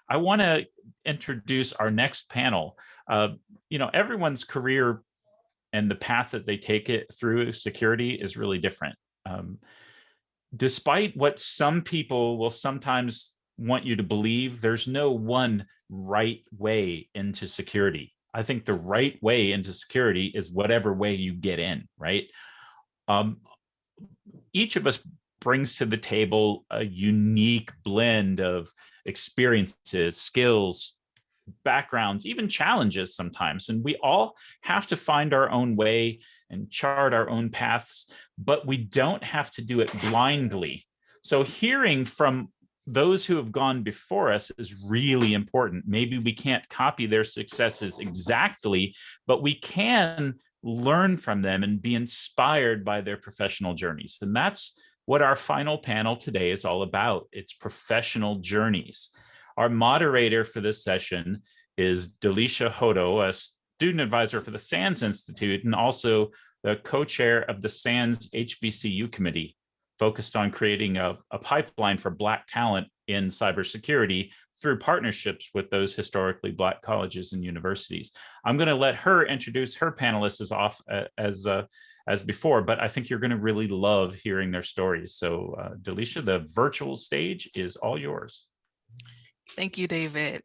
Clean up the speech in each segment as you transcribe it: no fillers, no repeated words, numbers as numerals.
I want to introduce our next panel. Everyone's career and the path that they take it through security is really different. Despite what some people will sometimes want you to believe, there's no one right way into security. I think the right way into security is whatever way you get in, right? Each of us brings to the table a unique blend of experiences, skills, backgrounds, even challenges sometimes. And we all have to find our own way and chart our own paths, but we don't have to do it blindly. So hearing from those who have gone before us is really important. Maybe we can't copy their successes exactly, but we can learn from them and be inspired by their professional journeys. And that's what our final panel today is all about. It's professional journeys. Our moderator for this session is Delisha Hodo, a student advisor for the SANS Institute and also the co-chair of the SANS HBCU committee, focused on creating a pipeline for Black talent in cybersecurity through partnerships with those historically Black colleges and universities. I'm going to let her introduce her panelists as before, but I think you're going to really love hearing their stories. So Delisha, the virtual stage is all yours. Thank you, David.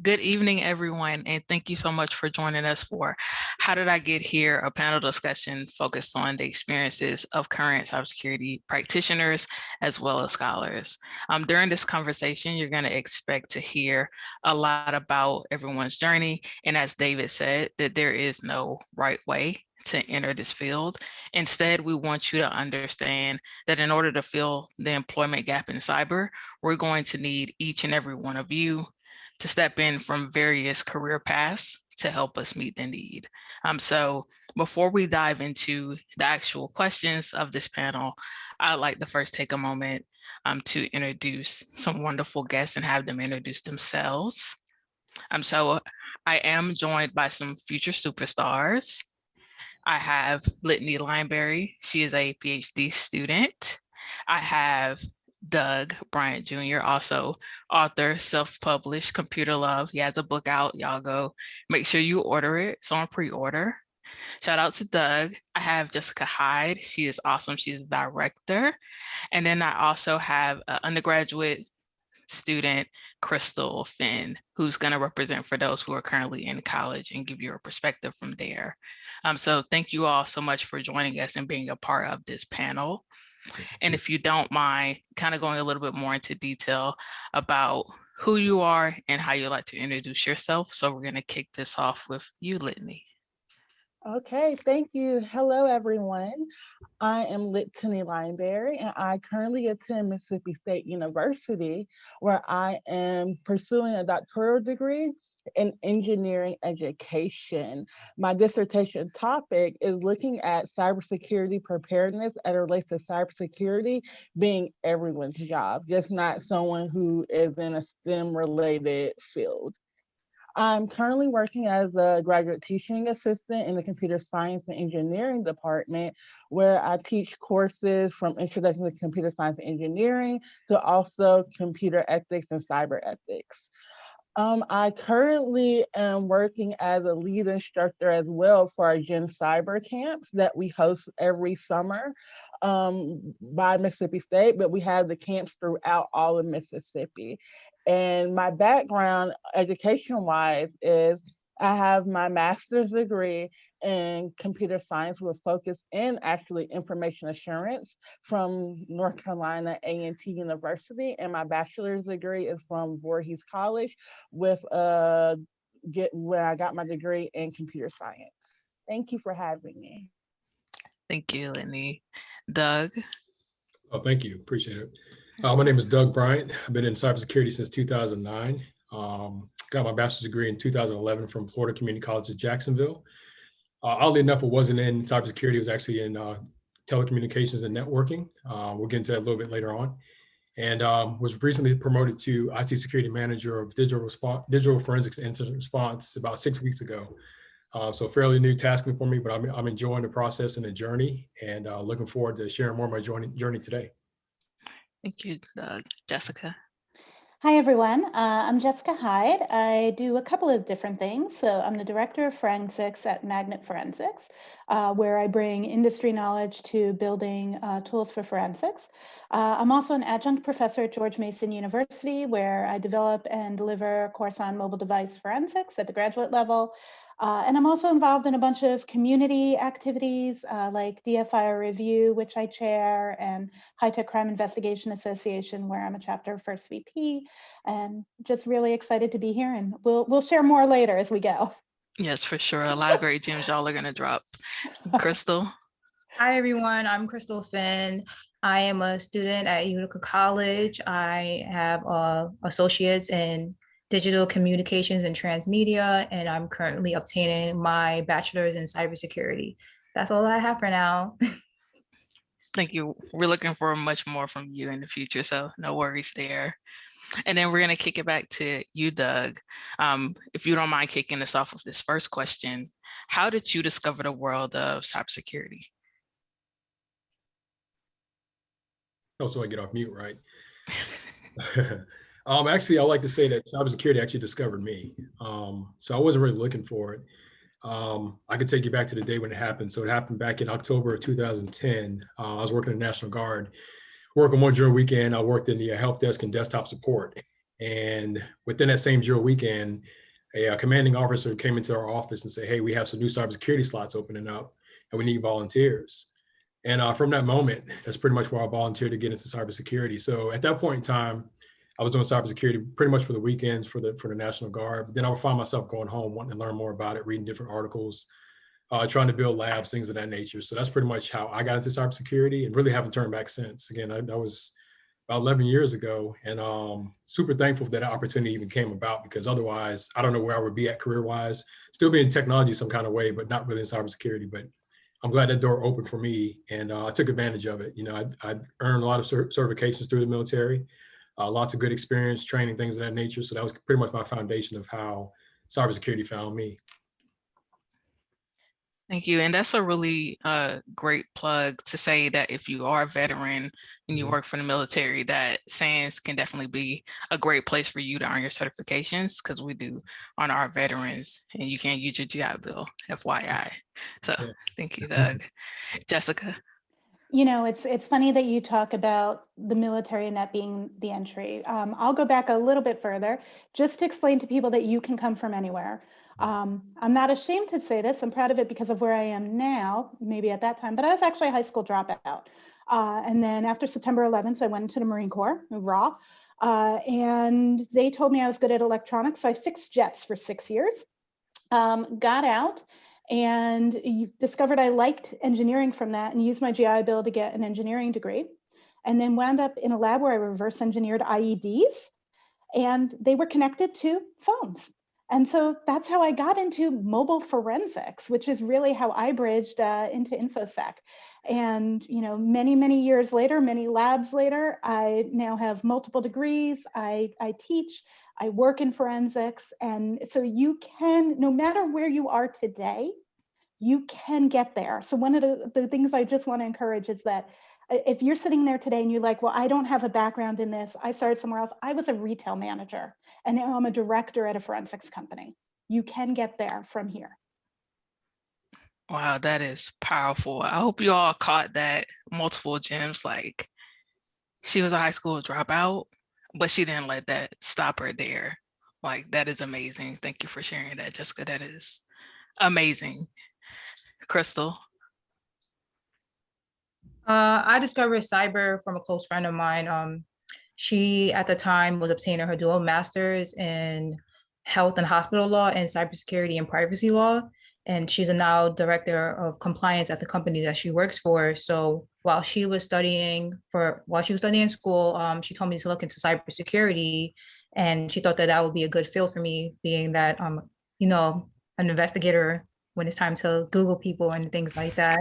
Good evening, everyone, and thank you so much for joining us for How Did I Get Here, a panel discussion focused on the experiences of current cybersecurity practitioners as well as scholars. During this conversation, you're going to expect to hear a lot about everyone's journey, and as David said, that there is no right way to enter this field. Instead, we want you to understand that in order to fill the employment gap in cyber, we're going to need each and every one of you to step in from various career paths to help us meet the need. So before we dive into the actual questions of this panel, I'd like to first take a moment to introduce some wonderful guests and have them introduce themselves. So I am joined by some future superstars. I have Litany Lineberry. She is a PhD student. I have Doug Bryant Jr., also author, self-published, Computer Love. He has a book out. Y'all go make sure you order it. It's on pre-order. Shout out to Doug. I have Jessica Hyde. She is awesome. She's a director. And then I also have an undergraduate student, Crystal Phinn, who's going to represent for those who are currently in college and give you a perspective from there. So thank you all so much for joining us and being a part of this panel. And if you don't mind kind of going a little bit more into detail about who you are and how you like to introduce yourself. So we're going to kick this off with you, Litany. Okay, thank you. Hello, everyone. I am Litany Lineberry, and I currently attend Mississippi State University, where I am pursuing a doctoral degree in engineering education. My dissertation topic is looking at cybersecurity preparedness as it relates to cybersecurity being everyone's job, just not someone who is in a STEM-related field. I'm currently working as a graduate teaching assistant in the computer science and engineering department, where I teach courses from introduction to computer science and engineering to also computer ethics and cyber ethics. I currently am working as a lead instructor as well for our Gen Cyber camps that we host every summer by Mississippi State, but we have the camps throughout all of Mississippi. And my background education-wise is I have my master's degree in computer science with a focus in actually information assurance from North Carolina A&T University, and my bachelor's degree is from Voorhees College with where I got my degree in computer science. Thank you for having me. Thank you, Litany. Doug? Oh, thank you. Appreciate it. My name is Doug Bryant. I've been in cybersecurity since 2009. Got my bachelor's degree in 2011 from Florida Community College of Jacksonville. Oddly enough, it wasn't in cybersecurity. It was actually in telecommunications and networking. We'll get into that a little bit later on. And was recently promoted to IT security manager of digital forensics and incident response about 6 weeks ago. So fairly new tasking for me, but I'm enjoying the process and the journey, and looking forward to sharing more of my journey today. Thank you, Doug. Jessica? Hi, everyone. I'm Jessica Hyde. I do a couple of different things. So I'm the Director of Forensics at Magnet Forensics, where I bring industry knowledge to building tools for forensics. I'm also an adjunct professor at George Mason University, where I develop and deliver a course on mobile device forensics at the graduate level. And I'm also involved in a bunch of community activities like DFIR Review, which I chair, and High Tech Crime Investigation Association, where I'm a chapter first VP, and just really excited to be here. And we'll share more later as we go. Yes, for sure. A lot of great gems y'all are going to drop. Crystal. Hi, everyone. I'm Crystal Phinn. I am a student at Utica College. I have associates in digital communications and transmedia, and I'm currently obtaining my bachelor's in cybersecurity. That's all I have for now. Thank you. We're looking for much more from you in the future, so no worries there. And then we're going to kick it back to you, Doug. If you don't mind kicking us off with this first question, how did you discover the world of cybersecurity? Oh, so I get off mute, right? Actually, I like to say that cybersecurity actually discovered me. So I wasn't really looking for it. I could take you back to the day when it happened. So it happened back in October of 2010. I was working in the National Guard. Working one drill weekend, I worked in the help desk and desktop support. And within that same drill weekend, a commanding officer came into our office and said, "Hey, we have some new cybersecurity slots opening up and we need volunteers." And from that moment, that's pretty much where I volunteered to get into cybersecurity. So at that point in time, I was doing cybersecurity pretty much for the weekends for the National Guard. But then I would find myself going home, wanting to learn more about it, reading different articles, trying to build labs, things of that nature. So that's pretty much how I got into cybersecurity, and really haven't turned back since. Again, that was about 11 years ago, and super thankful that opportunity even came about, because otherwise, I don't know where I would be at career-wise. Still be in technology some kind of way, but not really in cybersecurity. But I'm glad that door opened for me, and I took advantage of it. You know, I earned a lot of certifications through the military, lots of good experience, training, things of that nature. So that was pretty much my foundation of how cybersecurity found me. Thank you. And that's a really great plug to say that if you are a veteran and you work for the military, that SANS can definitely be a great place for you to earn your certifications, because we do honor our veterans, and you can't use your GI Bill, FYI. So thank you, Doug. Jessica. You know, it's funny that you talk about the military and that being the entry. I'll go back a little bit further just to explain to people that you can come from anywhere. I'm not ashamed to say this. I'm proud of it because of where I am now, maybe at that time, but I was actually a high school dropout. And then after September 11th, I went into the Marine Corps, raw, and they told me I was good at electronics. So I fixed jets for 6 years, got out, and discovered I liked engineering from that, and used my GI Bill to get an engineering degree, and then wound up in a lab where I reverse engineered IEDs, and they were connected to phones. And so that's how I got into mobile forensics, which is really how I bridged into InfoSec. And, you know, many, many years later, many labs later, I now have multiple degrees. I teach, I work in forensics. And so you can, no matter where you are today, you can get there. So one of the things I just want to encourage is that if you're sitting there today and you're like, well, I don't have a background in this, I started somewhere else. I was a retail manager, and now I'm a director at a forensics company. You can get there from here. Wow, that is powerful. I hope you all caught that multiple gems. Like, she was a high school dropout, but she didn't let that stop her there. Like, that is amazing. Thank you for sharing that, Jessica. That is amazing. Crystal. I discovered cyber from a close friend of mine. She, at the time, was obtaining her dual master's in health and hospital law and cybersecurity and privacy law. And she's a now director of compliance at the company that she works for. So while she was studying in school, she told me to look into cybersecurity, and she thought that that would be a good field for me, being that you know, an investigator when it's time to Google people and things like that.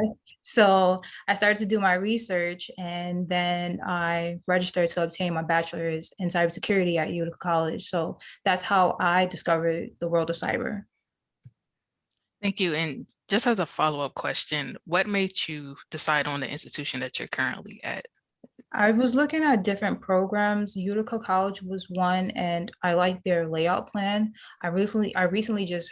So I started to do my research, and then I registered to obtain my bachelor's in cybersecurity at Utica College. So that's how I discovered the world of cyber. Thank you. And just as a follow-up question, what made you decide on the institution that you're currently at? I was looking at different programs. Utica College was one, and I like their layout plan. I recently just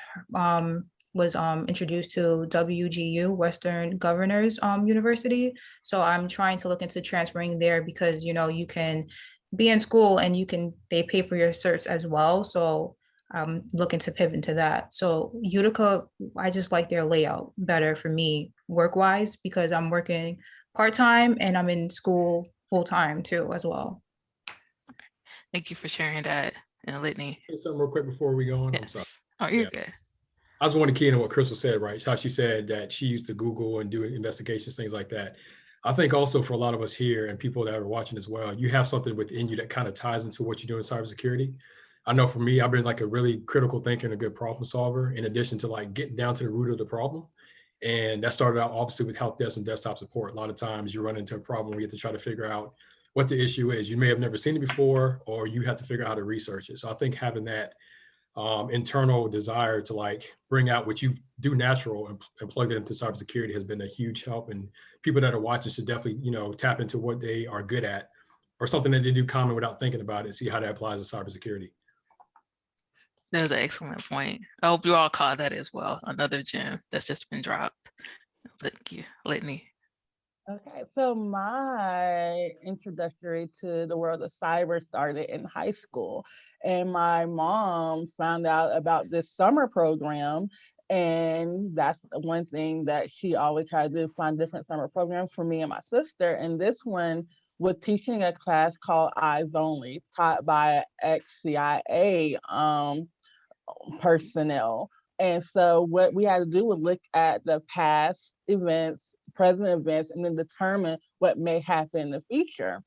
was introduced to WGU, Western Governors University. So I'm trying to look into transferring there because you can be in school and they pay for your certs as well. So I'm looking to pivot into that. So Utica, I just like their layout better for me work-wise because I'm working part-time and I'm in school full-time too as well. Thank you for sharing that. And Litany. Say something real quick before we go on. I'm sorry. Yes. Oh, you're good. I just want to key in on what Crystal said, right? How she said that she used to Google and do investigations, things like that. I think also for a lot of us here and people that are watching as well, you have something within you that kind of ties into what you do in cybersecurity. I know for me, I've been like a really critical thinker and a good problem solver, in addition to like getting down to the root of the problem. And that started out obviously with help desk and desktop support. A lot of times you run into a problem where you have to try to figure out what the issue is. You may have never seen it before, or you have to figure out how to research it. So I think having that internal desire to like bring out what you do natural and plug it into cybersecurity has been a huge help. And people that are watching should definitely, tap into what they are good at or something that they do common without thinking about it and see how that applies to cybersecurity. That was an excellent point. I hope you all caught that as well. Another gem that's just been dropped. Thank you, Litany. Okay, so my introductory to the world of cyber started in high school, and my mom found out about this summer program, and that's one thing that she always tried to do, find different summer programs for me and my sister, and this one was teaching a class called Eyes Only, taught by ex-CIA personnel. And so what we had to do was look at the past events, present events, and then determine what may happen in the future.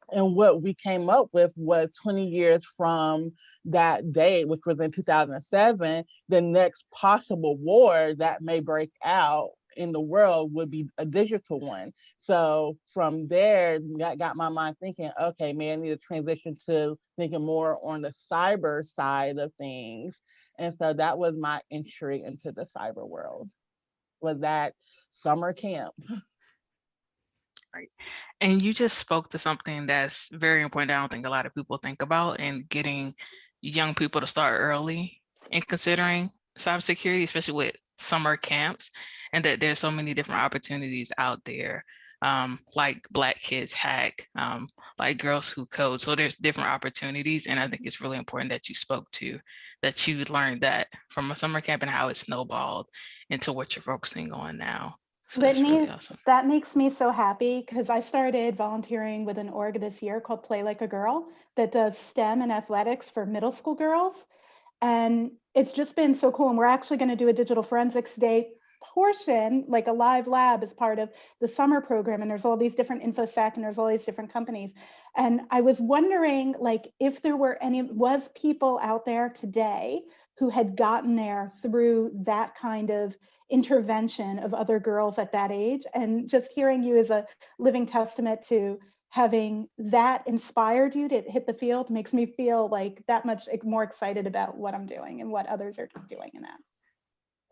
And what we came up with was 20 years from that date, which was in 2007, the next possible war that may break out in the world would be a digital one. So from there, that got my mind thinking, okay, maybe I need to transition to thinking more on the cyber side of things. And so that was my entry into the cyber world, was that summer camp. Right. And you just spoke to something that's very important that I don't think a lot of people think about, and getting young people to start early in considering cybersecurity, especially with summer camps, and that there's so many different opportunities out there, like Black Kids Hack, like Girls Who Code. So there's different opportunities. And I think it's really important that you spoke to, that you learned that from a summer camp and how it snowballed into what you're focusing on now. So that's Litany, really awesome. that makes me so happy because I started volunteering with an org this year called Play Like a Girl that does STEM and athletics for middle school girls. And it's just been so cool. And we're actually going to do a digital forensics day portion, like a live lab as part of the summer program. And there's all these different InfoSec and there's all these different companies. And I was wondering, like, if there were was people out there today who had gotten there through that kind of intervention of other girls at that age. And just hearing you as a living testament to having that inspired you to hit the field makes me feel like that much more excited about what I'm doing and what others are doing in that.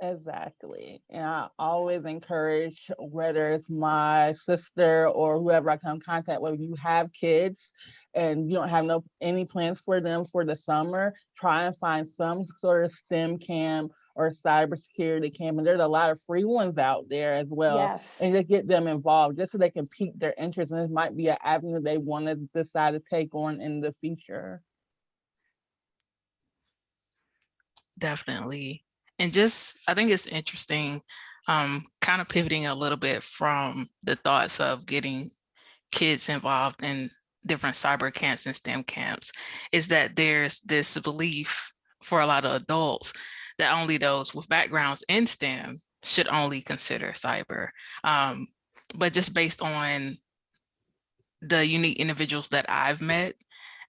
Exactly. And I always encourage, whether it's my sister or whoever I come in contact with, you have kids and you don't have any plans for them for the summer, try and find some sort of STEM camp or cybersecurity camp. And there's a lot of free ones out there as well. Yes. And just get them involved just so they can pique their interest. And this might be an avenue they want to decide to take on in the future. Definitely. And just, I think it's interesting, kind of pivoting a little bit from the thoughts of getting kids involved in different cyber camps and STEM camps, is that there's this belief for a lot of adults that only those with backgrounds in STEM should only consider cyber. But just based on the unique individuals that I've met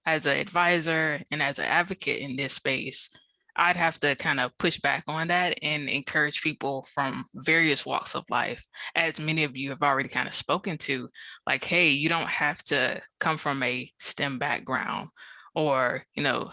as an advisor and as an advocate in this space, I'd have to kind of push back on that and encourage people from various walks of life, as many of you have already kind of spoken to, like, hey, you don't have to come from a STEM background or,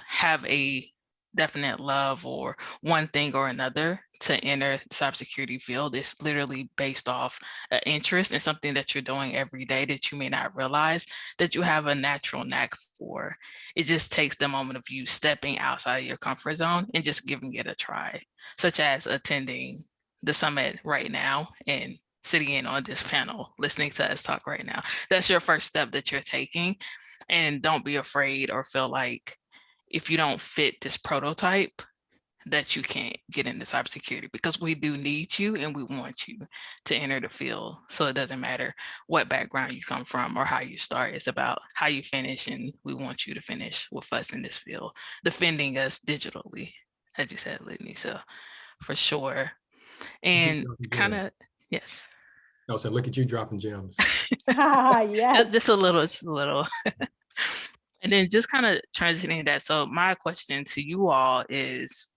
have a definite love or one thing or another to enter the cybersecurity field. It's literally based off an interest in something that you're doing every day that you may not realize that you have a natural knack for. It just takes the moment of you stepping outside your comfort zone and just giving it a try, such as attending the summit right now and sitting in on this panel, listening to us talk right now. That's your first step that you're taking. And don't be afraid or feel like if you don't fit this prototype that you can't get into cybersecurity, because we do need you and we want you to enter the field. So it doesn't matter what background you come from or how you start, it's about how you finish, and we want you to finish with us in this field, defending us digitally, as you said, Litany, so for sure. And kind of, yes. No, so look at you dropping gems. Yes. Just a little. And then just kind of transitioning that. So my question to you all is,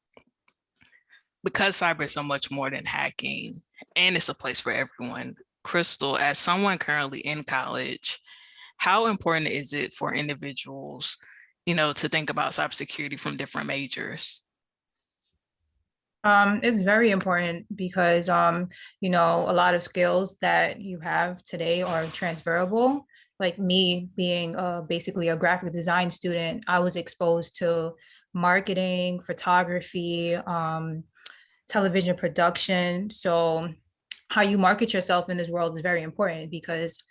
because cyber is so much more than hacking and it's a place for everyone, Crystal, as someone currently in college, how important is it for individuals, to think about cybersecurity from different majors? It's very important because, a lot of skills that you have today are transferable. Like me being basically a graphic design student, I was exposed to marketing, photography, television production. So how you market yourself in this world is very important, because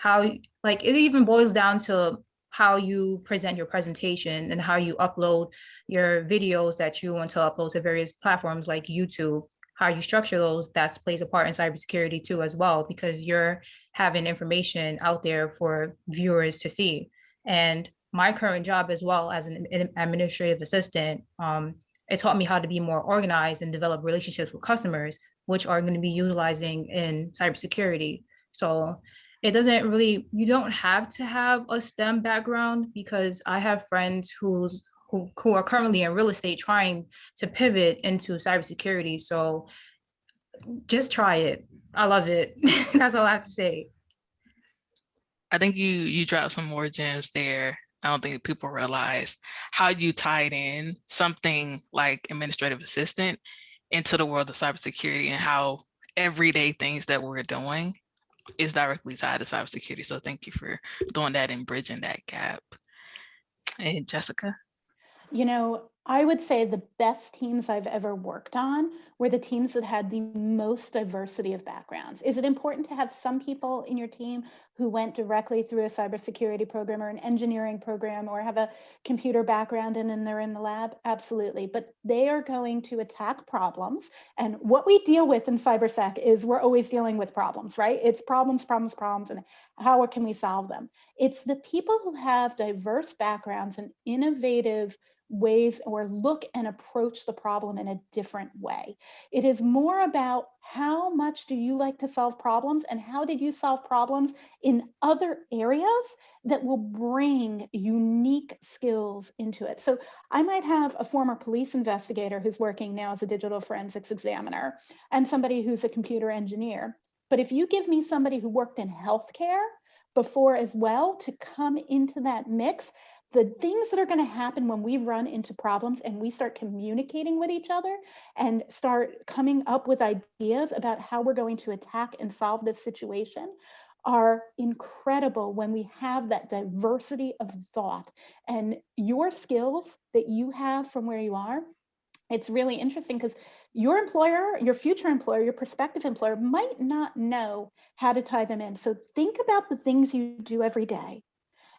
it even boils down to how you present your presentation and how you upload your videos that you want to upload to various platforms like YouTube. How you structure those, that plays a part in cybersecurity too as well, because you're having information out there for viewers to see. And my current job as well as an administrative assistant, it taught me how to be more organized and develop relationships with customers, which are going to be utilizing in cybersecurity. So it doesn't really, you don't have to have a STEM background, because I have friends who are currently in real estate trying to pivot into cybersecurity. So just try it. I love it. That's all I have to say. I think you dropped some more gems there. I don't think people realize how you tied in something like administrative assistant into the world of cybersecurity, and how everyday things that we're doing is directly tied to cybersecurity. So thank you for doing that and bridging that gap. And Jessica? I would say the best teams I've ever worked on were the teams that had the most diversity of backgrounds. Is it important to have some people in your team who went directly through a cybersecurity program or an engineering program or have a computer background and then they're in the lab? Absolutely. But they are going to attack problems. And what we deal with in cybersec is we're always dealing with problems, right? It's problems, and how can we solve them? It's the people who have diverse backgrounds and innovative ways or look and approach the problem in a different way. It is more about how much do you like to solve problems and how did you solve problems in other areas that will bring unique skills into it. So I might have a former police investigator who's working now as a digital forensics examiner and somebody who's a computer engineer. But if you give me somebody who worked in healthcare before as well to come into that mix, the things that are going to happen when we run into problems and we start communicating with each other and start coming up with ideas about how we're going to attack and solve this situation are incredible when we have that diversity of thought. And your skills that you have from where you are, it's really interesting because your employer, your future employer, your prospective employer might not know how to tie them in. So think about the things you do every day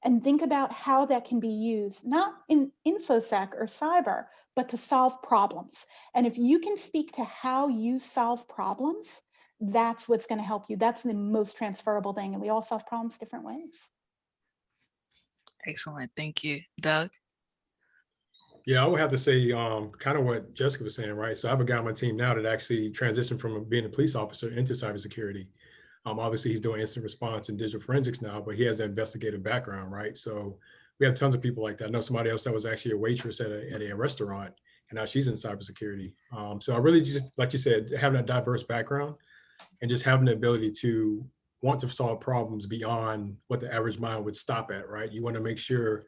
and think about how that can be used, not in InfoSec or cyber, but to solve problems. And if you can speak to how you solve problems, that's what's going to help you. That's the most transferable thing. And we all solve problems different ways. Excellent. Thank you. Doug? Yeah, I would have to say kind of what Jessica was saying, right? So I have a guy on my team now that actually transitioned from being a police officer into cybersecurity. Obviously, he's doing instant response and digital forensics now, but he has an investigative background, right? So we have tons of people like that. I know somebody else that was actually a waitress at a restaurant, and now she's in cybersecurity. So I really just, like you said, having a diverse background and just having the ability to want to solve problems beyond what the average mind would stop at, right? You want to make sure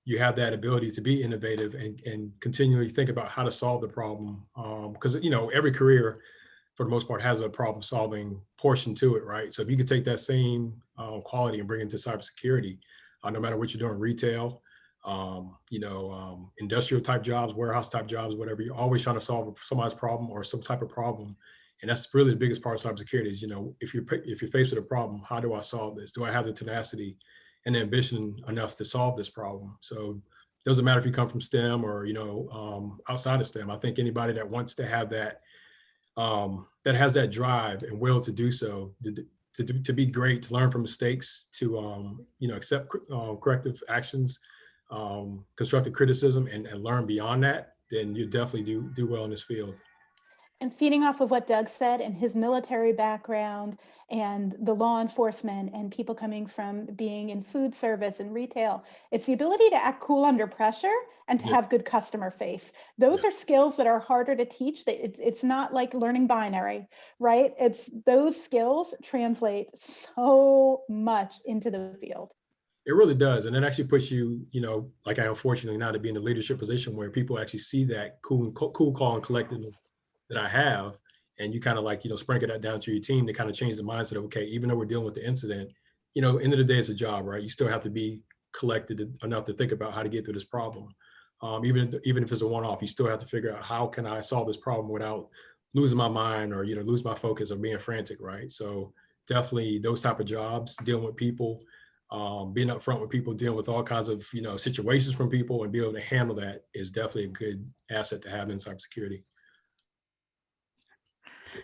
you have that ability to be innovative and continually think about how to solve the problem. Because, you know, every career, for the most part, has a problem solving portion to it, right? So if you could take that same quality and bring it to cybersecurity, no matter what you're doing, retail, industrial type jobs, warehouse type jobs, whatever, you're always trying to solve somebody's problem or some type of problem. And that's really the biggest part of cybersecurity is, you know, if you're faced with a problem, how do I solve this? Do I have the tenacity and the ambition enough to solve this problem? So it doesn't matter if you come from STEM or, outside of STEM. I think anybody that wants to have that, that has that drive and will to do so, to be great, to learn from mistakes, to, accept corrective actions, constructive criticism, and learn beyond that, then you definitely do well in this field. And feeding off of what Doug said and his military background and the law enforcement and people coming from being in food service and retail, it's the ability to act cool under pressure and to have good customer face. Those are skills that are harder to teach. It's not like learning binary, right? It's those skills translate so much into the field. It really does. And it actually puts you, like I unfortunately now to be in a leadership position where people actually see that cool, calm, collected that I have, and you kind of like, sprinkle that down to your team to kind of change the mindset of, okay, even though we're dealing with the incident, end of the day, it's a job, right? You still have to be collected enough to think about how to get through this problem. Even if it's a one-off, you still have to figure out how can I solve this problem without losing my mind or, lose my focus or being frantic, right? So definitely those type of jobs, dealing with people, being upfront with people, dealing with all kinds of, situations from people and being able to handle that is definitely a good asset to have in cybersecurity.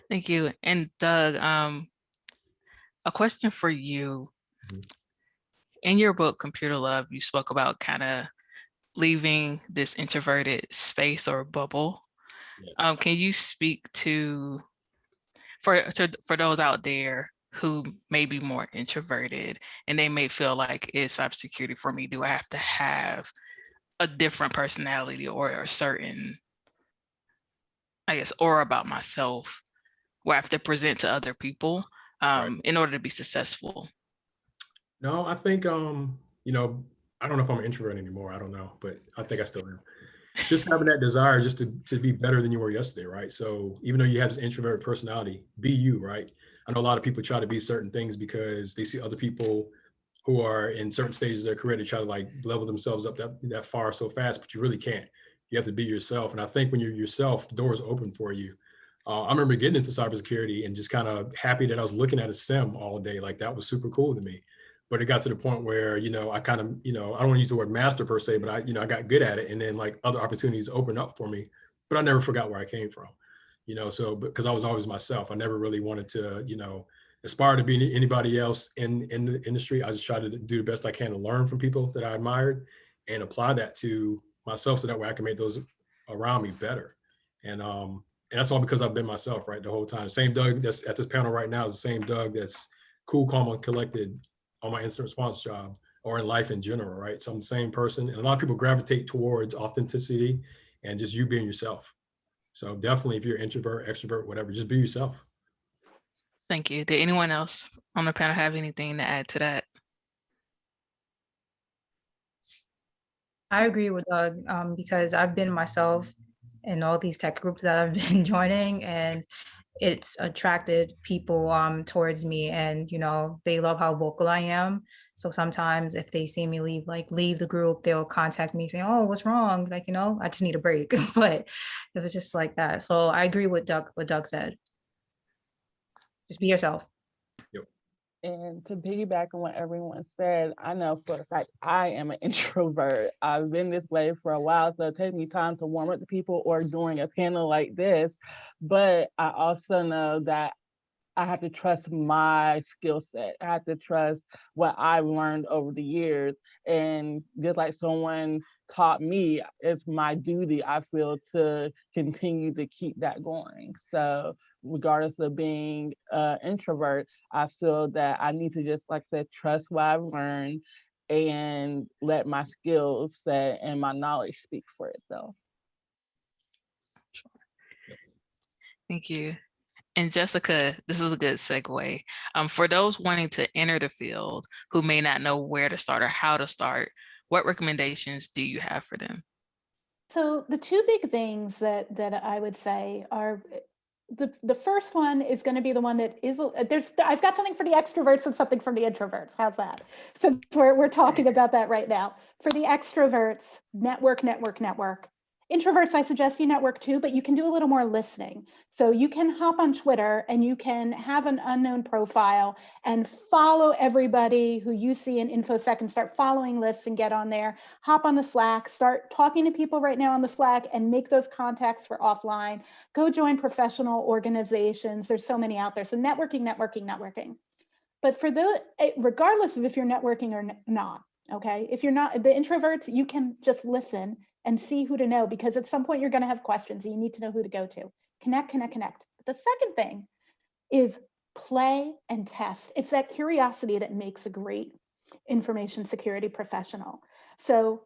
Thank you. And Doug, a question for you. In your book, Computer Love, you spoke about kind of leaving this introverted space or bubble. Yes. Can you speak to for those out there who may be more introverted and they may feel like, is cybersecurity for me? Do I have to have a different personality or a certain, I guess, aura about myself where I have to present to other people in order to be successful? No, I think, I don't know if I'm an introvert anymore. I don't know, but I think I still am. Just having that desire just to be better than you were yesterday, right? So even though you have this introverted personality, be you, right? I know a lot of people try to be certain things because they see other people who are in certain stages of their career to try to like level themselves up that far so fast, but you really can't. You have to be yourself. And I think when you're yourself, the doors open for you. I remember getting into cybersecurity and just kind of happy that I was looking at a SIM all day. Like that was super cool to me. But it got to the point where, I kind of, I don't want to use the word master per se, but I got good at it. And then like other opportunities opened up for me, but I never forgot where I came from, so because I was always myself. I never really wanted to, aspire to be anybody else in the industry. I just tried to do the best I can to learn from people that I admired and apply that to myself so that way I can make those around me better. And that's all because I've been myself, right, the whole time. Same Doug that's at this panel right now is the same Doug that's cool, calm, and collected on my incident response job or in life in general, right? So I'm the same person. And a lot of people gravitate towards authenticity and just you being yourself. So definitely if you're introvert, extrovert, whatever, just be yourself. Thank you. Did anyone else on the panel have anything to add to that? I agree with Doug because I've been myself in all these tech groups that I've been joining, and it's attracted people towards me, and they love how vocal I am. So sometimes if they see me leave the group, they'll contact me saying, "Oh, what's wrong?" Like, I just need a break. But it was just like that. So I agree with what Doug said. Just be yourself. Yep. And to piggyback on what everyone said, I know for the fact I am an introvert. I've been this way for a while, so it takes me time to warm up to people or during a panel like this. But I also know that I have to trust my skill set. I have to trust what I've learned over the years. And just like someone taught me, it's my duty, I feel, to continue to keep that going. So regardless of being an introvert, I feel that I need to just, like I said, trust what I've learned and let my skill set and my knowledge speak for itself. Thank you. And Jessica, this is a good segue. For those wanting to enter the field who may not know where to start or how to start, what recommendations do you have for them? So the two big things that I would say are, the first one is going to be the one that is, I've got something for the extroverts and something for the introverts. How's that? Since we're talking about that right now. For the extroverts, network. Introverts, I suggest you network too, but you can do a little more listening. So you can hop on Twitter and you can have an unknown profile and follow everybody who you see in InfoSec and start following lists and get on there. Hop on the Slack, start talking to people right now on the Slack and make those contacts for offline. Go join professional organizations. There's so many out there. So networking. But for regardless of if you're networking or not, okay, if you're not, the introverts, you can just listen and see who to know, because at some point you're going to have questions and you need to know who to go to. Connect. But the second thing is play and test. It's that curiosity that makes a great information security professional. So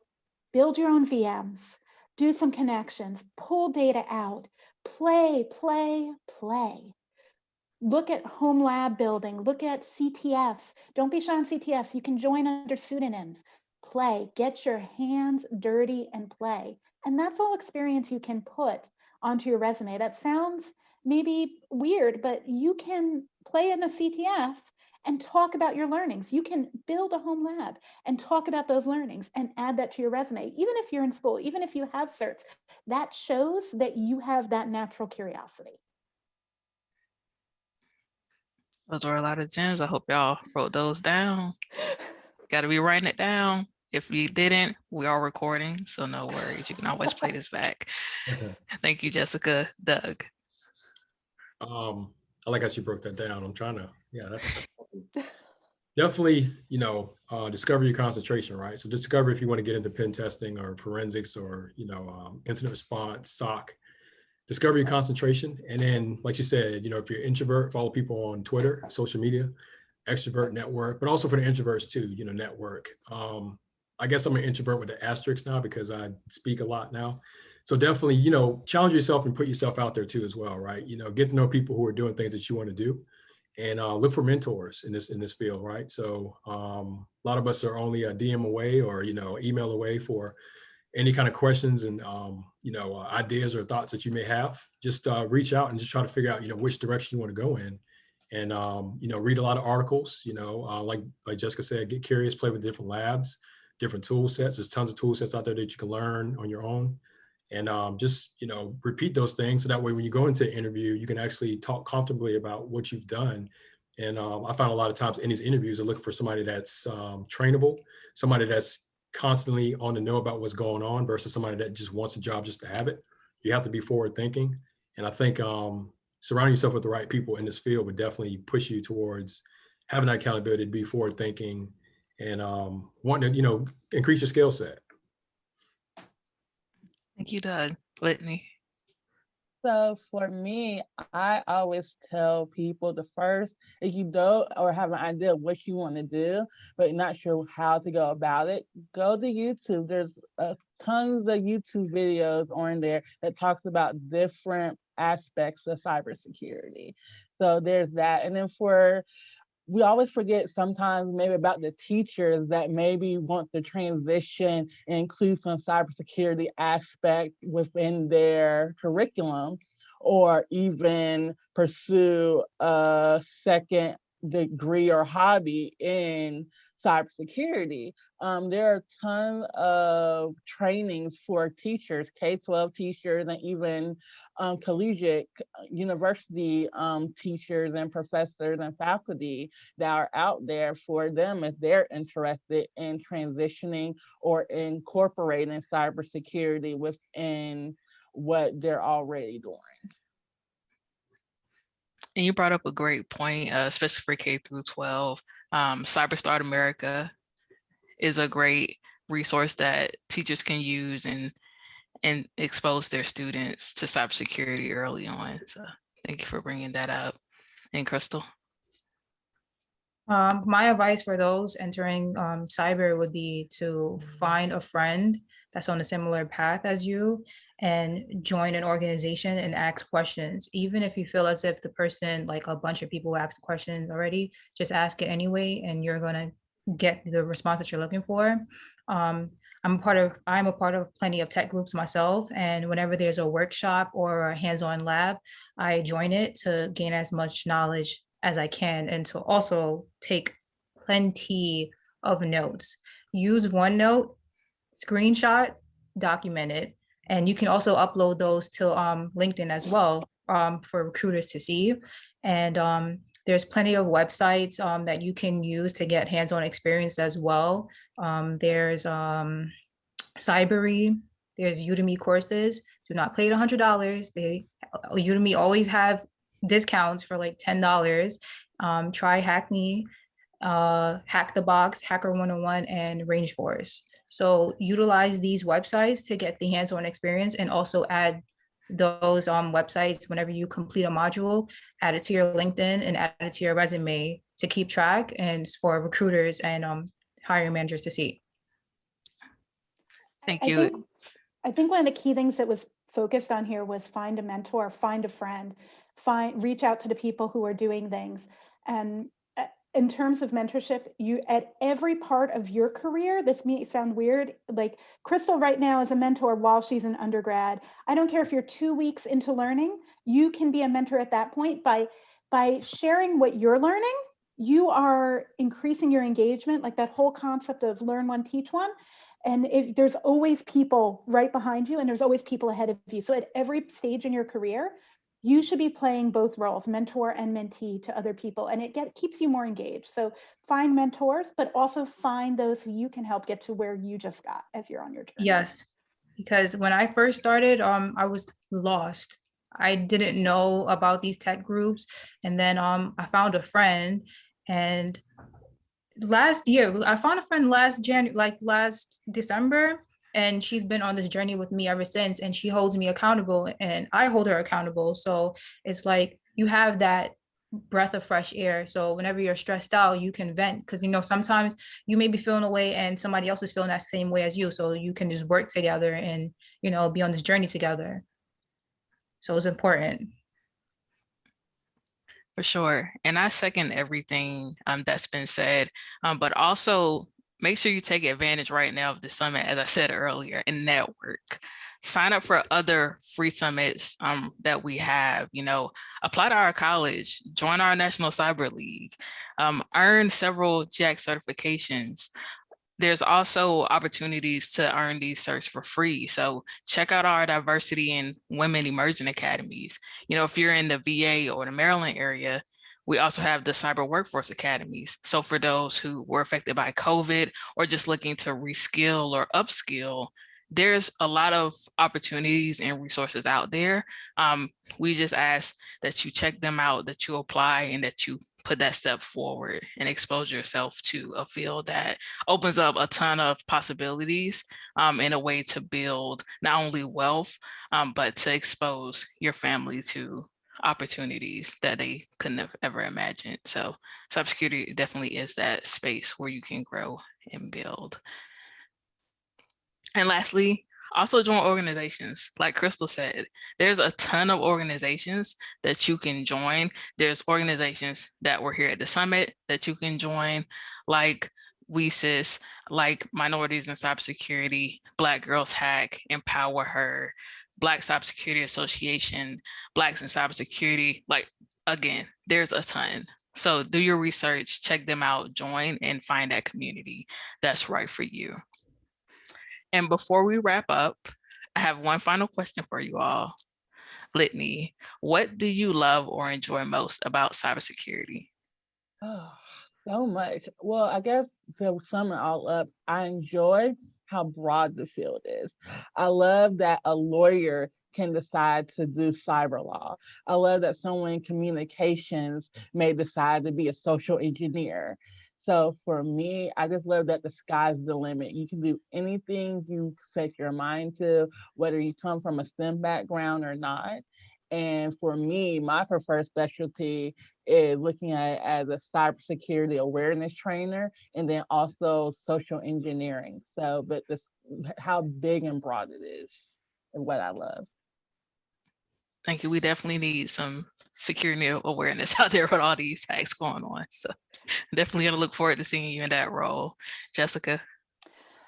build your own VMs, do some connections, pull data out, play. Look at home lab building, look at CTFs. Don't be shy on CTFs. You can join under pseudonyms. Play, get your hands dirty and play. And that's all experience you can put onto your resume. That sounds maybe weird, but you can play in a CTF and talk about your learnings. You can build a home lab and talk about those learnings and add that to your resume. Even if you're in school, even if you have certs, that shows that you have that natural curiosity. Those were a lot of gems. I hope y'all wrote those down. Got to be writing it down. If you didn't, we are recording, so no worries. You can always play this back. Thank you, Jessica. Doug. I like how she broke that down. I'm trying to, that's definitely, discover your concentration, right? So discover if you want to get into pen testing or forensics or, incident response, SOC. Discover your concentration. And then, like you said, if you're an introvert, follow people on Twitter, social media. Extrovert, network, but also for the introverts too, network. I guess I'm an introvert with an asterisk now because I speak a lot now. So definitely, challenge yourself and put yourself out there too as well, right? Get to know people who are doing things that you want to do, and look for mentors in this field, right? So a lot of us are only a DM away or email away for any kind of questions and ideas or thoughts that you may have. Just reach out and just try to figure out which direction you want to go in. And read a lot of articles, like Jessica said, get curious, play with different labs, different tool sets. There's tons of tool sets out there that you can learn on your own. And just repeat those things, so that way when you go into an interview, you can actually talk comfortably about what you've done. And I find a lot of times in these interviews, they're looking for somebody that's trainable, somebody that's constantly on the know about what's going on, versus somebody that just wants a job just to have it. You have to be forward thinking. And I think surrounding yourself with the right people in this field would definitely push you towards having that accountability, to be forward thinking, and wanting to, increase your skill set. Thank you, Doug. Litany. So for me, I always tell people the first, if you don't or have an idea of what you want to do, but not sure how to go about it, go to YouTube. There's tons of YouTube videos on there that talks about different aspects of cybersecurity. So there's that. And then we always forget sometimes maybe about the teachers that maybe want to transition and include some cybersecurity aspect within their curriculum, or even pursue a second degree or hobby in cybersecurity. There are tons of trainings for teachers, K-12 teachers, and even collegiate university teachers and professors and faculty that are out there for them if they're interested in transitioning or incorporating cybersecurity within what they're already doing. And you brought up a great point, especially for K through 12. CyberStart America is a great resource that teachers can use and expose their students to cybersecurity early on. So thank you for bringing that up. And Crystal? My advice for those entering cyber would be to find a friend that's on a similar path as you and join an organization and ask questions. Even if you feel as if the person, like a bunch of people asked questions already, just ask it anyway, and you're gonna get the response that you're looking for. I'm a part of plenty of tech groups myself, and whenever there's a workshop or a hands-on lab, I join it to gain as much knowledge as I can and to also take plenty of notes. Use OneNote, screenshot, document it, and you can also upload those to LinkedIn as well for recruiters to see. And there's plenty of websites that you can use to get hands-on experience as well. There's Cybery, there's Udemy courses. Do not pay $100. Udemy always have discounts for like $10. Try Hackney, Hack the Box, Hacker 101, and Rangeforce. So utilize these websites to get the hands-on experience, and also add those websites whenever you complete a module, add it to your LinkedIn and add it to your resume to keep track and for recruiters and hiring managers to see. Thank you. I think one of the key things that was focused on here was find a mentor, find a friend, reach out to the people who are doing things. And in terms of mentorship, you at every part of your career, this may sound weird, like Crystal right now is a mentor while she's an undergrad. I don't care if you're 2 weeks into learning, you can be a mentor at that point by sharing what you're learning. You are increasing your engagement, like that whole concept of learn one, teach one. And if there's always people right behind you and there's always people ahead of you. So at every stage in your career, you should be playing both roles, mentor and mentee to other people, and it keeps you more engaged. So find mentors, but also find those who you can help get to where you just got as you're on your journey. Yes, because when I first started, I was lost. I didn't know about these tech groups. And then I found a friend, and last year, I found a friend last December, and she's been on this journey with me ever since, and she holds me accountable and I hold her accountable. So it's like you have that breath of fresh air. So whenever you're stressed out, you can vent, because sometimes you may be feeling a way and somebody else is feeling that same way as you. So you can just work together and be on this journey together. So it's important. For sure. And I second everything that's been said, but also make sure you take advantage right now of the summit, as I said earlier, and network. Sign up for other free summits that we have, apply to our college, join our National Cyber League, earn several JAC certifications. There's also opportunities to earn these certs for free. So check out our diversity and women emerging academies. If you're in the VA or the Maryland area, we also have the Cyber Workforce Academies. So for those who were affected by COVID or just looking to reskill or upskill, there's a lot of opportunities and resources out there. We just ask that you check them out, that you apply, and that you put that step forward and expose yourself to a field that opens up a ton of possibilities in a way to build not only wealth, but to expose your family to opportunities that they couldn't have ever imagined. So cybersecurity definitely is that space where you can grow and build. And lastly, also join organizations. Like Crystal said, there's a ton of organizations that you can join. There's organizations that were here at the summit that you can join, like WESIS, like Minorities in Cybersecurity, Black Girls Hack, Empower Her, Black Cybersecurity Association, Blacks in Cybersecurity. Like, again, there's a ton. So do your research, check them out, join, and find that community that's right for you. And before we wrap up, I have one final question for you all. Litany, what do you love or enjoy most about cybersecurity? Oh, so much. Well, I guess to sum it all up, I enjoy how broad the field is. I love that a lawyer can decide to do cyber law. I love that someone in communications may decide to be a social engineer. So for me, I just love that the sky's the limit. You can do anything you set your mind to, whether you come from a STEM background or not. And for me, my preferred specialty is looking at it as a cybersecurity awareness trainer, and then also social engineering. So, but this, how big and broad it is, and what I love. Thank you. We definitely need some security awareness out there with all these hacks going on. So definitely gonna look forward to seeing you in that role. Jessica?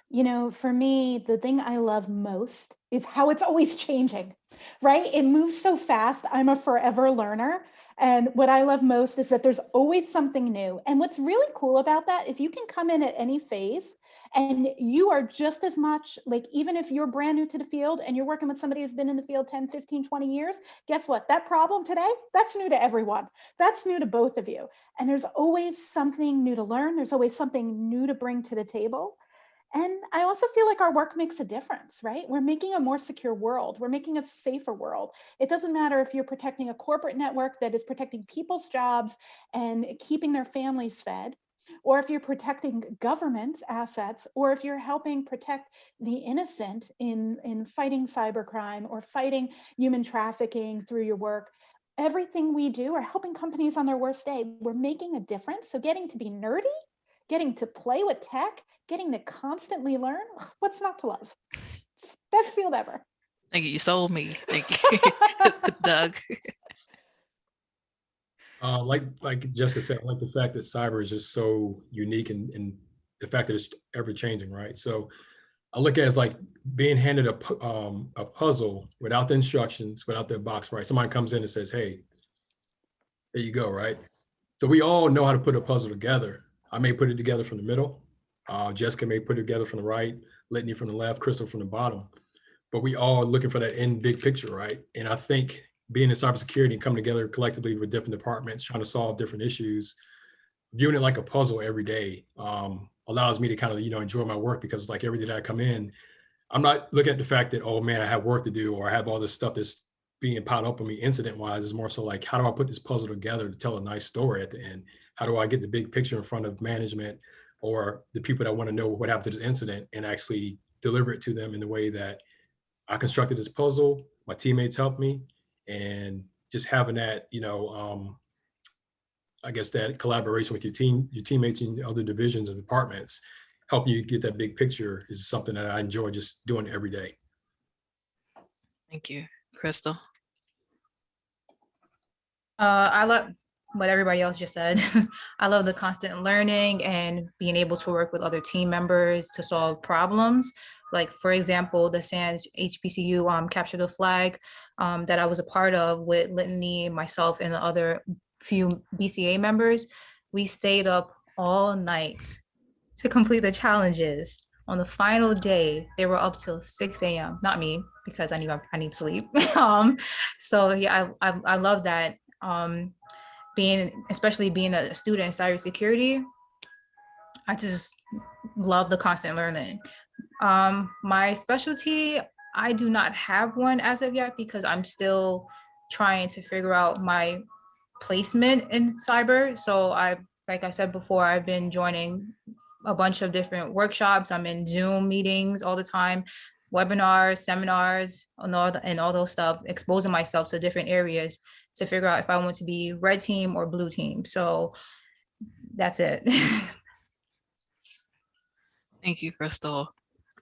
You know, for me, the thing I love most is how it's always changing, right? It moves so fast. I'm a forever learner. And what I love most is that there's always something new. And what's really cool about that is you can come in at any phase and you are just as much, like, even if you're brand new to the field and you're working with somebody who's been in the field 10, 15, 20 years, guess what? That problem today, that's new to everyone. That's new to both of you. And there's always something new to learn. There's always something new to bring to the table. And I also feel like our work makes a difference, right? We're making a more secure world. We're making a safer world. It doesn't matter if you're protecting a corporate network that is protecting people's jobs and keeping their families fed, or if you're protecting government assets, or if you're helping protect the innocent in fighting cybercrime or fighting human trafficking through your work. Everything we do are helping companies on their worst day. We're making a difference. So getting to be nerdy, getting to play with tech, getting to constantly learn, what's not to love? Best field ever. Thank you. You sold me. Thank you. Doug? Like Jessica said, I like the fact that cyber is just so unique and the fact that it's ever changing, right? So I look at it as like being handed a puzzle without the instructions, without the box, right? Somebody comes in and says, hey, there you go, right? So we all know how to put a puzzle together. I may put it together from the middle. Jessica may put it together from the right, Litany from the left, Crystal from the bottom. But we all are looking for that end big picture, right? And I think being in cybersecurity and coming together collectively with different departments, trying to solve different issues, viewing it like a puzzle every day allows me to kind of, enjoy my work, because it's like every day that I come in, I'm not looking at the fact that, oh man, I have work to do, or I have all this stuff that's being piled up on me incident wise. It's more so like, how do I put this puzzle together to tell a nice story at the end? How do I get the big picture in front of management or the people that want to know what happened to this incident and actually deliver it to them in the way that I constructed this puzzle, my teammates helped me, and just having that, I guess that collaboration with your teammates in other divisions and departments, helping you get that big picture is something that I enjoy just doing every day. Thank you. Crystal? I love what everybody else just said. I love the constant learning and being able to work with other team members to solve problems. Like, for example, the SANS HBCU Capture the Flag that I was a part of with Litany, myself, and the other few BCA members. We stayed up all night to complete the challenges. On the final day, they were up till 6 a.m. Not me, because I need sleep. So yeah, I love that. Especially being a student in cybersecurity, I just love the constant learning. My specialty, I do not have one as of yet, because I'm still trying to figure out my placement in cyber. So like I said before, I've been joining a bunch of different workshops. I'm in Zoom meetings all the time, webinars, seminars, and all those stuff, exposing myself to different areas to figure out if I want to be red team or blue team. So that's it. Thank you, Crystal.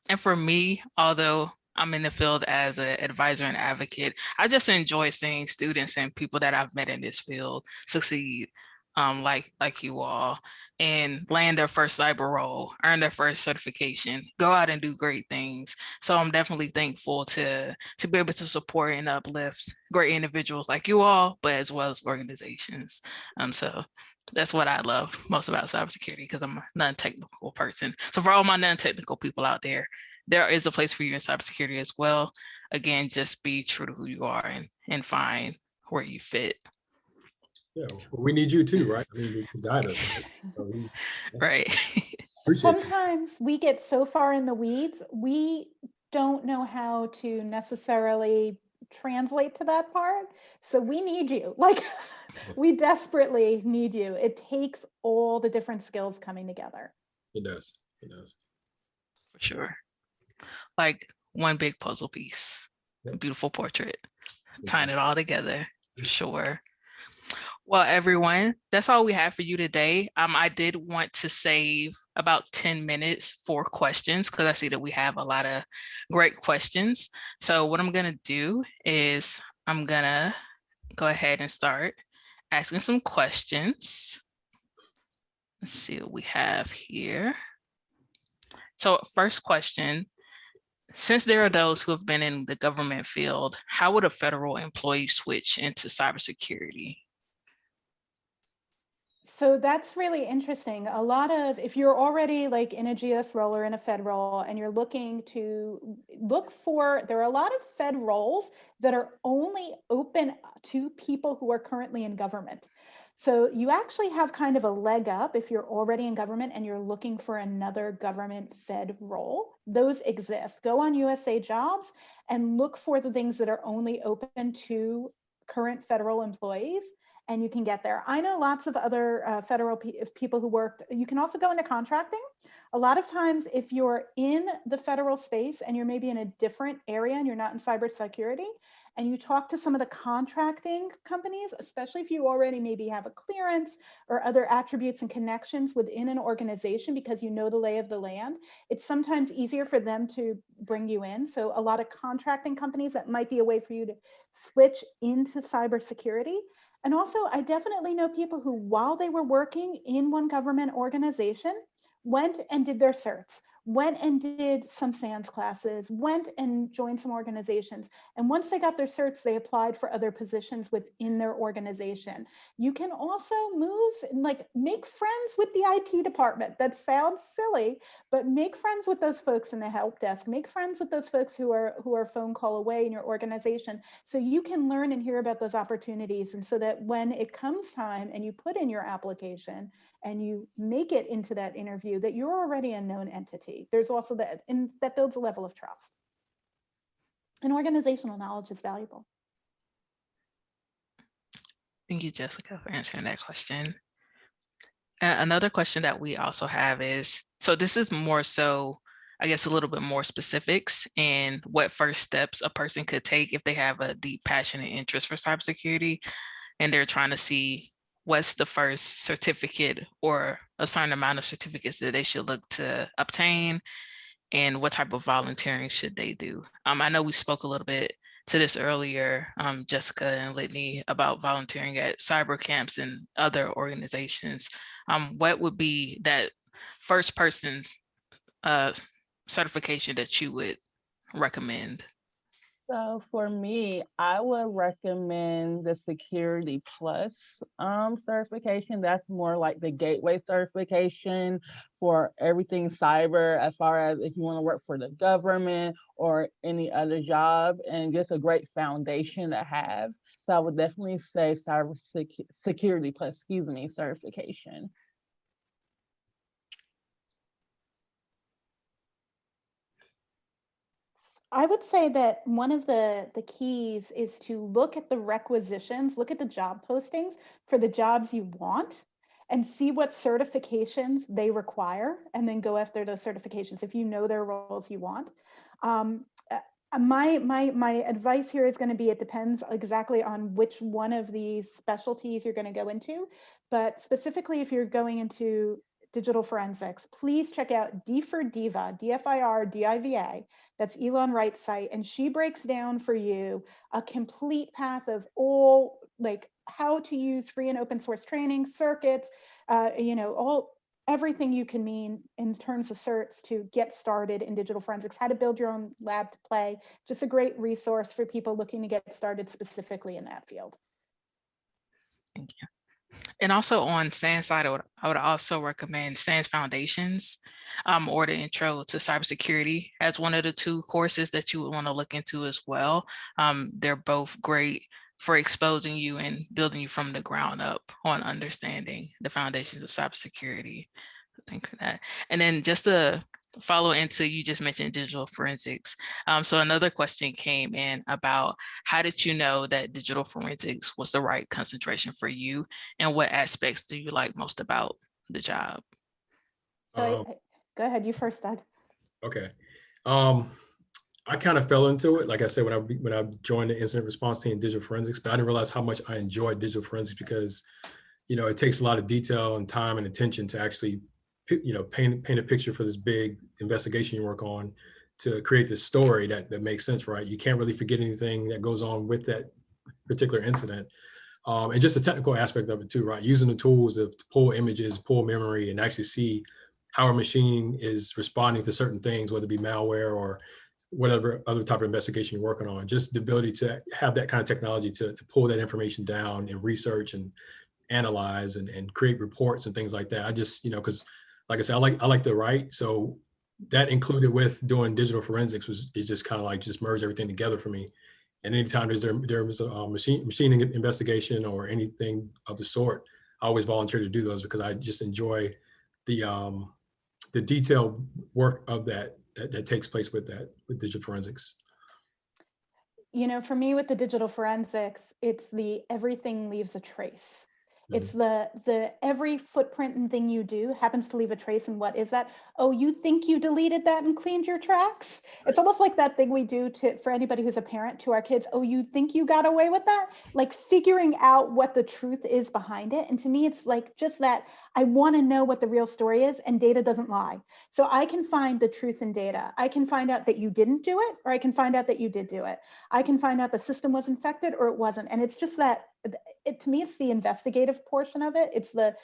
And for me, although I'm in the field as an advisor and advocate, I just enjoy seeing students and people that I've met in this field succeed, like you all, and land their first cyber role, earn their first certification, go out and do great things. So I'm definitely thankful to be able to support and uplift great individuals like you all, but as well as organizations. So that's what I love most about cybersecurity, because I'm a non-technical person. So for all my non-technical people out there is a place for you in cybersecurity as well. Again, just be true to who you are and find where you fit. Yeah, well, we need you too, right? I mean, to guide us. Right? So Right. Sometimes we get so far in the weeds, we don't know how to necessarily translate to that part. So we need you. Like, we desperately need you. It takes all the different skills coming together. It does. It does. For sure. Like one big puzzle piece, a beautiful portrait, tying it all together. Sure. Well, everyone, that's all we have for you today. I did want to save about 10 minutes for questions, because I see that we have a lot of great questions. So what I'm going to do is I'm going to go ahead and start asking some questions. Let's see what we have here. So first question, since there are those who have been in the government field, how would a federal employee switch into cybersecurity? So that's really interesting. A lot of, if you're already like in a GS role or in a Fed role and you're looking to look for, there are a lot of Fed roles that are only open to people who are currently in government. So you actually have kind of a leg up if you're already in government and you're looking for another government Fed role. Those exist. Go on USA Jobs and look for the things that are only open to current federal employees, and you can get there. I know lots of other federal people who worked. You can also go into contracting. A lot of times, if you're in the federal space and you're maybe in a different area and you're not in cybersecurity, and you talk to some of the contracting companies, especially if you already maybe have a clearance or other attributes and connections within an organization because you know the lay of the land, it's sometimes easier for them to bring you in. So a lot of contracting companies, that might be a way for you to switch into cybersecurity. And also, I definitely know people who, while they were working in one government organization, went and did their certs, went and did some SANS classes, went and joined some organizations. And once they got their certs, they applied for other positions within their organization. You can also move, like make friends with the IT department. That sounds silly, but make friends with those folks in the help desk, make friends with those folks who are phone call away in your organization, so you can learn and hear about those opportunities. And so that when it comes time and you put in your application and you make it into that interview, that you're already a known entity. There's also that, and that builds a level of trust. And organizational knowledge is valuable. Thank you, Jessica, for answering that question. Another question that we also have is, so this is more so, I guess, a little bit more specifics in what first steps a person could take if they have a deep passion and interest for cybersecurity, and they're trying to see what's the first certificate or a certain amount of certificates that they should look to obtain, and what type of volunteering should they do. I know we spoke a little bit to this earlier, Jessica and Litany, about volunteering at cyber camps and other organizations. What would be that first person's certification that you would recommend? So for me, I would recommend the Security Plus certification. That's more like the gateway certification for everything cyber, as far as if you want to work for the government or any other job, and just a great foundation to have. So I would definitely say Security Plus, certification. I would say that one of the keys is to look at the requisitions, look at the job postings for the jobs you want, and see what certifications they require, and then go after those certifications if you know there are roles you want. My advice here is going to be, it depends exactly on which one of these specialties you're going to go into, but specifically if you're going into digital forensics, please check out D for Diva, DFIR-DIVA. That's Elon Wright's site, and she breaks down for you a complete path of all, like how to use free and open source training, circuits, everything you can mean in terms of certs to get started in digital forensics, how to build your own lab to play. Just a great resource for people looking to get started specifically in that field. Thank you. And also on SANS side, I would also recommend SANS Foundations or the Intro to Cybersecurity as one of the two courses that you would want to look into as well. They're both great for exposing you and building you from the ground up on understanding the foundations of cybersecurity. Thank you for that. And then just to follow into, you just mentioned digital forensics. So another question came in about, how did you know that digital forensics was the right concentration for you, and what aspects do you like most about the job? Go ahead, you first, Doug. Okay. I kind of fell into it, like I said, when I joined the incident response team in digital forensics, but I didn't realize how much I enjoyed digital forensics because, it takes a lot of detail and time and attention to actually, paint a picture for this big investigation you work on, to create this story that makes sense, right? You can't really forget anything that goes on with that particular incident. And just the technical aspect of it too, right? Using the tools to pull images, pull memory, and actually see how a machine is responding to certain things, whether it be malware or whatever other type of investigation you're working on. Just the ability to have that kind of technology to pull that information down and research and analyze and create reports and things like that. I just, because like I said, I like to write. So that included with doing digital forensics is just kind of like just merge everything together for me. And anytime there was a machine investigation or anything of the sort, I always volunteer to do those because I just enjoy the detailed work of that takes place with digital forensics. For me with the digital forensics, it's the everything leaves a trace. It's the every footprint and thing you do happens to leave a trace. And what is that? Oh, you think you deleted that and cleaned your tracks? It's almost like that thing we do for anybody who's a parent to our kids. Oh, you think you got away with that? Like figuring out what the truth is behind it. And to me, it's like just that I want to know what the real story is, and data doesn't lie. So I can find the truth in data. I can find out that you didn't do it, or I can find out that you did do it. I can find out the system was infected or it wasn't. And it's just that to me, it's the investigative portion of it. It's the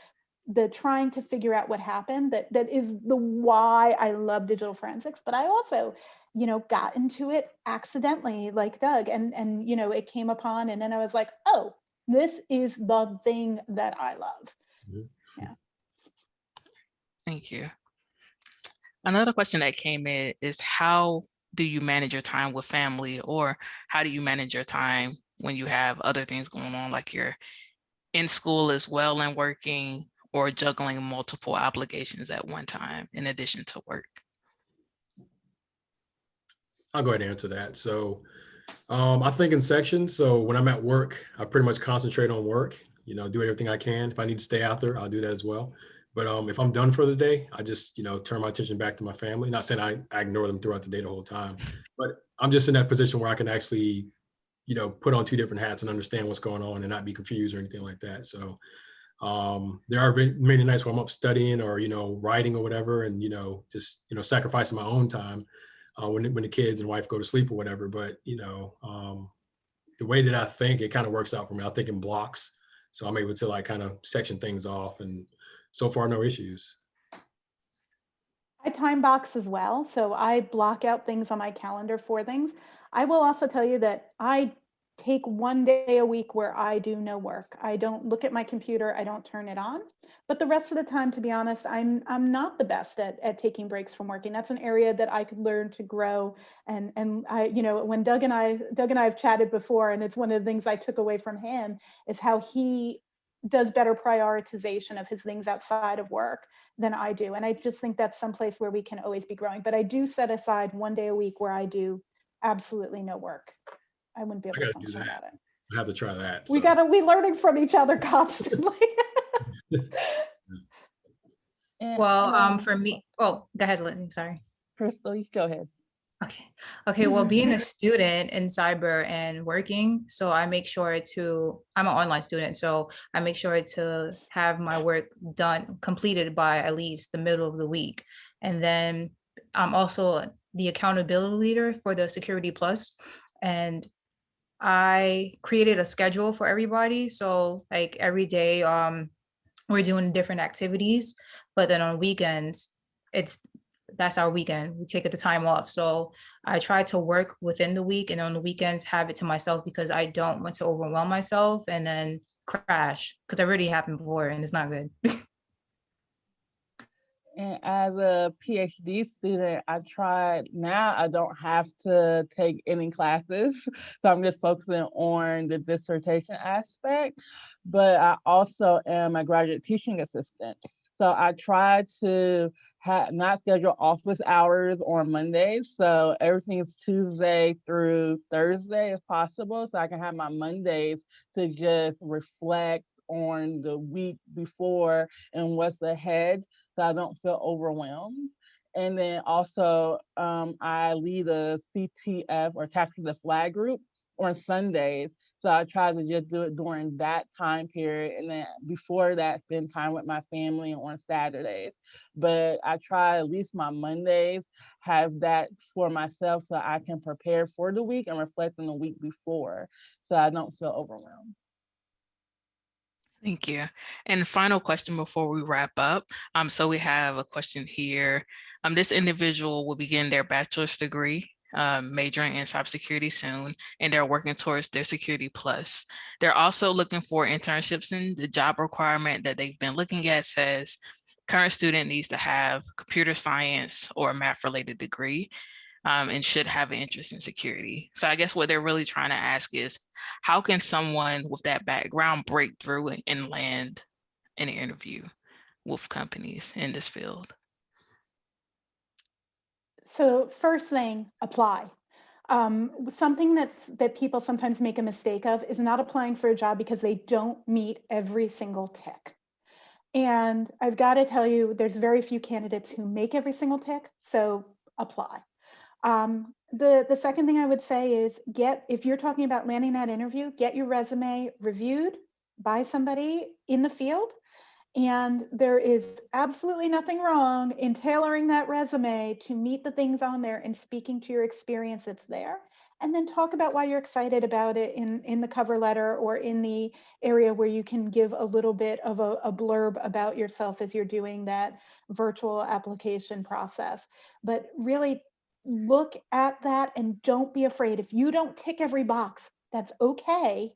trying to figure out what happened that is the why I love digital forensics. But I also, got into it accidentally, like Doug, and it came upon, and then I was like, oh, this is the thing that I love. Yeah. Thank you. Another question that came in is, how do you manage your time with family, or how do you manage your time when you have other things going on, like you're in school as well and working, or juggling multiple obligations at one time in addition to work? I'll go ahead and answer that. So I think in sections. So when I'm at work, I pretty much concentrate on work, do everything I can. If I need to stay after, I'll do that as well. But if I'm done for the day, I just, turn my attention back to my family. Not saying I ignore them throughout the day the whole time, but I'm just in that position where I can actually, put on two different hats and understand what's going on and not be confused or anything like that. So there are many nights where I'm up studying or, writing or whatever, and, just, sacrificing my own time when the kids and wife go to sleep or whatever. But, the way that I think, it kind of works out for me. I think in blocks. So I'm able to like kind of section things off, and so far, no issues. I time box as well. So I block out things on my calendar for things. I will also tell you that I take one day a week where I do no work. I don't look at my computer. I don't turn it on. But the rest of the time, to be honest, I'm not the best at taking breaks from working. That's an area that I could learn to grow. And I, when Doug and I have chatted before, and it's one of the things I took away from him is how he does better prioritization of his things outside of work than I do. And I just think that's someplace where we can always be growing. But I do set aside one day a week where I do absolutely no work. I wouldn't be able to function without it. I have to try that. We learning from each other constantly. Well, for me, oh, go ahead, Litany, sorry. Crystal, you go ahead. Okay. Well, being a student in cyber and working, so I make sure I'm an online student, so I make sure to have my work completed by at least the middle of the week. And then I'm also the accountability leader for the Security Plus, and I created a schedule for everybody. So like every day, we're doing different activities, but then on weekends, that's our weekend. We take the time off. So I try to work within the week, and on the weekends have it to myself, because I don't want to overwhelm myself and then crash, because it already happened before and it's not good. And as a PhD student, now I don't have to take any classes. So I'm just focusing on the dissertation aspect, but I also am a graduate teaching assistant. So I try to not schedule office hours on Mondays. So everything is Tuesday through Thursday if possible. So I can have my Mondays to just reflect on the week before and what's ahead, so I don't feel overwhelmed. And then also I lead a CTF, or Capture the Flag group, on Sundays. So I try to just do it during that time period. And then before that, spend time with my family on Saturdays. But I try at least my Mondays have that for myself so I can prepare for the week and reflect on the week before so I don't feel overwhelmed. Thank you. And final question before we wrap up. So we have a question here. This individual will begin their bachelor's degree, majoring in cybersecurity soon, and they're working towards their Security Plus. They're also looking for internships, and the job requirement that they've been looking at says current student needs to have computer science or a math-related degree. And should have an interest in security. So I guess what they're really trying to ask is, how can someone with that background break through and land an interview with companies in this field? So first thing, apply. Something that people sometimes make a mistake of is not applying for a job because they don't meet every single tick. And I've got to tell you, there's very few candidates who make every single tick, so apply. The second thing I would say is if you're talking about landing that interview, get your resume reviewed by somebody in the field. And there is absolutely nothing wrong in tailoring that resume to meet the things on there and speaking to your experience that's there. And then talk about why you're excited about it in the cover letter or in the area where you can give a little bit of a blurb about yourself as you're doing that virtual application process. But really, look at that and don't be afraid. If you don't tick every box, that's okay.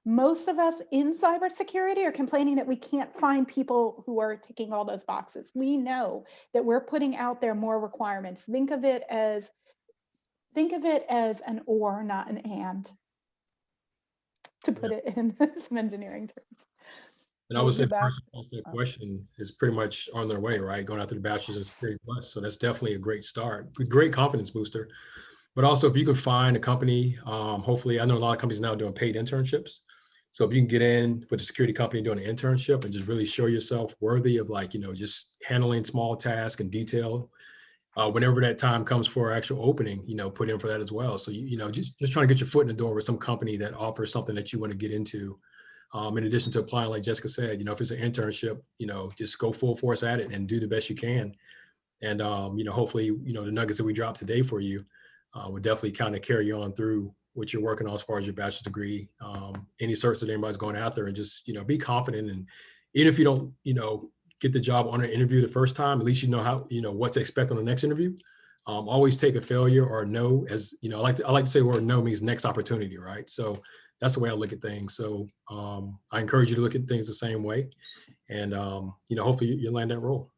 Most of us in cybersecurity are complaining that we can't find people who are ticking all those boxes. We know that we're putting out there more requirements. Think of it as an or, not an and, to put it in some engineering terms. And I would say the person who asked that question is pretty much on their way, right? Going after the Bachelor's of Security Plus. So that's definitely a great start, great confidence booster. But also if you can find a company, hopefully, I know a lot of companies now doing paid internships. So if you can get in with a security company doing an internship and just really show yourself worthy of just handling small tasks and detail, whenever that time comes for actual opening, put in for that as well. So, just trying to get your foot in the door with some company that offers something that you want to get into. In addition to applying, like Jessica said, if it's an internship, just go full force at it and do the best you can. And, hopefully, the nuggets that we dropped today for you would definitely kind of carry you on through what you're working on as far as your bachelor's degree, any certs that anybody's going after, and just, be confident. And even if you don't, get the job on an interview the first time, at least you know how, what to expect on the next interview. Always take a failure or a no as, I like to say the word no means next opportunity, right? So that's the way I look at things. So I encourage you to look at things the same way. And, hopefully you land that role.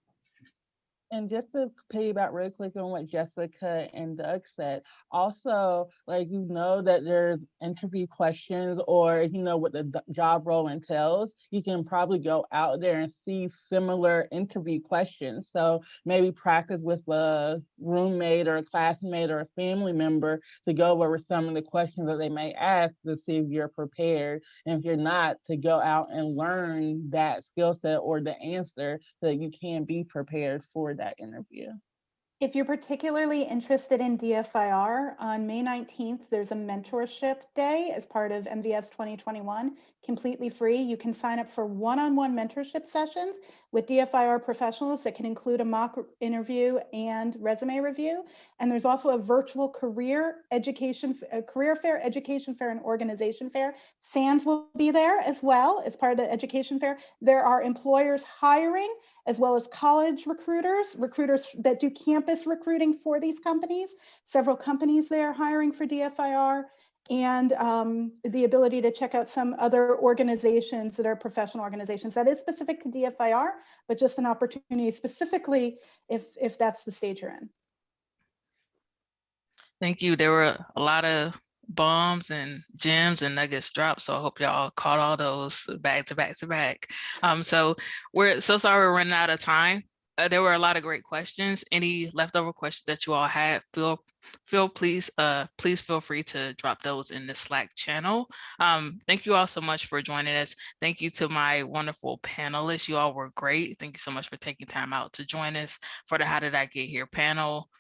And just to piggyback really quick on what Jessica and Doug said, also, that there's interview questions or what the job role entails, you can probably go out there and see similar interview questions. So maybe practice with a roommate or a classmate or a family member to go over some of the questions that they may ask to see if you're prepared. And if you're not, to go out and learn that skill set or the answer so that you can be prepared for that interview. If you're particularly interested in DFIR, on May 19th, there's a mentorship day as part of MVS 2021, completely free. You can sign up for one-on-one mentorship sessions with DFIR professionals that can include a mock interview and resume review. And there's also a virtual career fair, education fair, and organization fair. SANS will be there as well as part of the education fair. There are employers hiring, as well as college recruiters that do campus recruiting for these companies. Several companies there hiring for DFIR, and the ability to check out some other organizations that are professional organizations. That is specific to DFIR, but just an opportunity specifically if that's the stage you're in. Thank you. There were a lot of bombs and gems and nuggets dropped, so I hope y'all caught all those back to back to back. So we're so sorry we're running out of time. There were a lot of great questions. Any leftover questions that you all had, please feel free to drop those in the Slack channel. Thank you all so much for joining us. Thank you to my wonderful panelists. You all were great. Thank you so much for taking time out to join us for the How Did I Get Here panel.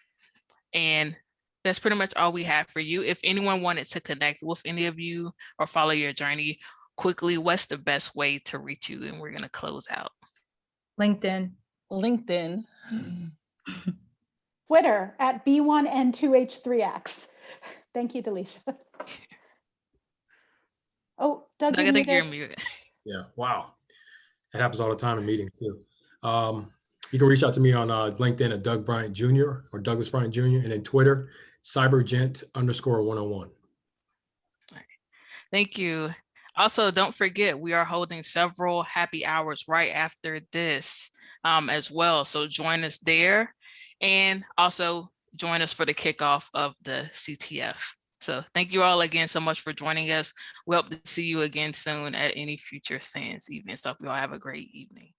And That's pretty much all we have for you. If anyone wanted to connect with any of you or follow your journey quickly, what's the best way to reach you? And we're going to close out. LinkedIn. LinkedIn. Twitter at B1N2H3X. Thank you, Delisha. Oh, Doug, Doug, I think you're muted. Yeah, wow. It happens all the time in meetings too. You can reach out to me on LinkedIn at Doug Bryant Jr. or Douglas Bryant Jr. and then Twitter, cybergent_101. Thank you. Also, don't forget, we are holding several happy hours right after this as well. So join us there, and also join us for the kickoff of the CTF. So thank you all again so much for joining us. We hope to see you again soon at any future SANS events. So you all have a great evening.